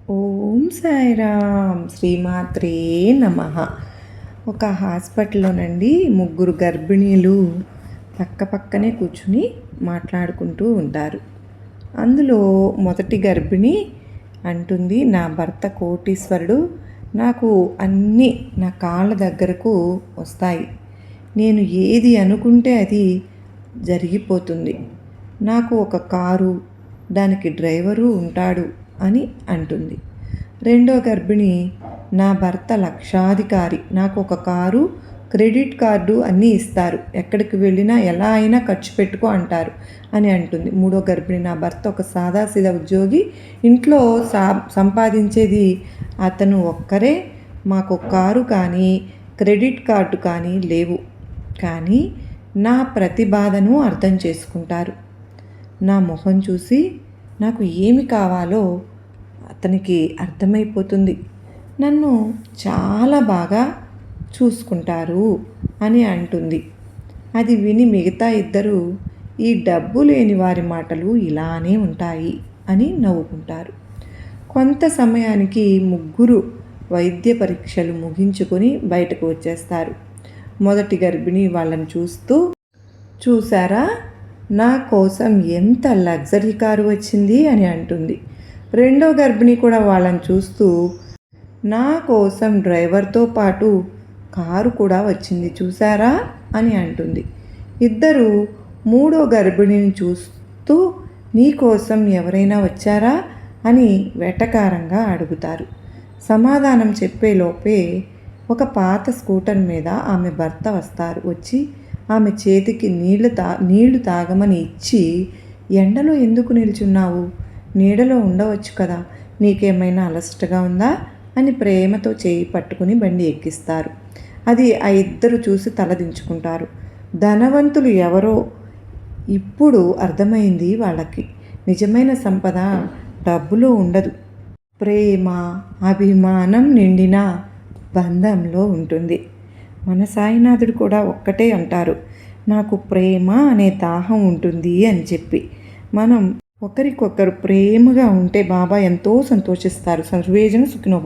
ఓం సాయిరామ్ శ్రీమాత్రే నమ. ఒక హాస్పిటల్లోనండి ముగ్గురు గర్భిణీలు పక్కనే కూర్చుని మాట్లాడుకుంటూ ఉంటారు. అందులో మొదటి గర్భిణి అంటుంది, నా భర్త కోటీశ్వరుడు, నాకు అన్నీ నా కాళ్ళ దగ్గరకు వస్తాయి, నేను ఏది అనుకుంటే అది జరిగిపోతుంది, నాకు ఒక కారు, దానికి డ్రైవరు ఉంటాడు అని అంటుంది. రెండో గర్భిణి, నా భర్త లక్షాధికారి, నాకు ఒక కారు, క్రెడిట్ కార్డు అన్నీ ఇస్తారు, ఎక్కడికి వెళ్ళినా ఎలా అయినా ఖర్చు పెట్టుకో అంటారు అని అంటుంది. మూడో గర్భిణి, నా భర్త ఒక సాదాసీదా ఉద్యోగి, ఇంట్లో సంపాదించేది అతను ఒక్కరే, మాకు కారు కానీ క్రెడిట్ కార్డు కానీ లేవు, కానీ నా ప్రతి బాధను అర్థం చేసుకుంటారు, నా మొహం చూసి నాకు ఏమి కావాలో అతనికి అర్థమైపోతుంది, నన్ను చాలా బాగా చూసుకుంటారు అని అంటుంది. అది విని మిగతా ఇద్దరు, ఈ డబ్బు లేని వారి మాటలు ఇలానే ఉంటాయి అని నవ్వుకుంటారు. కొంత సమయానికి ముగ్గురు వైద్య పరీక్షలు ముగించుకొని బయటకు వచ్చేస్తారు. మొదటి గర్భిణి వాళ్ళని చూస్తూ, చూసారా నా కోసం ఎంత లగ్జరీ కారు వచ్చింది అని అంటుంది. రెండో గర్భిణి కూడా వాళ్ళని చూస్తూ, నా కోసం డ్రైవర్తో పాటు కారు కూడా వచ్చింది చూసారా అని అంటుంది. ఇద్దరు మూడో గర్భిణిని చూస్తూ, నీ కోసం ఎవరైనా వచ్చారా అని వెటకారంగా అడుగుతారు. సమాధానం చెప్పేలోపే ఒక పాత స్కూటర్ మీద ఆమె భర్త వచ్చి ఆమె చేతికి నీళ్లు తాగమని ఇచ్చి, ఎండలో ఎందుకు నిల్చున్నావు, నీడలో ఉండవచ్చు కదా, నీకేమైనా అలసటగా ఉందా అని ప్రేమతో చేయి పట్టుకుని బండి ఎక్కిస్తారు. అది ఆ ఇద్దరు చూసి తలదించుకుంటారు. ధనవంతులు ఎవరో ఇప్పుడు అర్థమైంది వాళ్ళకి, నిజమైన సంపద డబ్బులో ఉండదు, ప్రేమ అభిమానం నిండిన బంధంలో ఉంటుంది. మన సాయినాథుడు కూడా ఒక్కటే అంటారు, నాకు ప్రేమ అనే దాహం ఉంటుంది అని చెప్పి. మనం ఒకరికొకరు ప్రేమగా ఉంటే బాబా ఎంతో సంతోషిస్తారు. సర్వేజన సుఖినో భవంతు.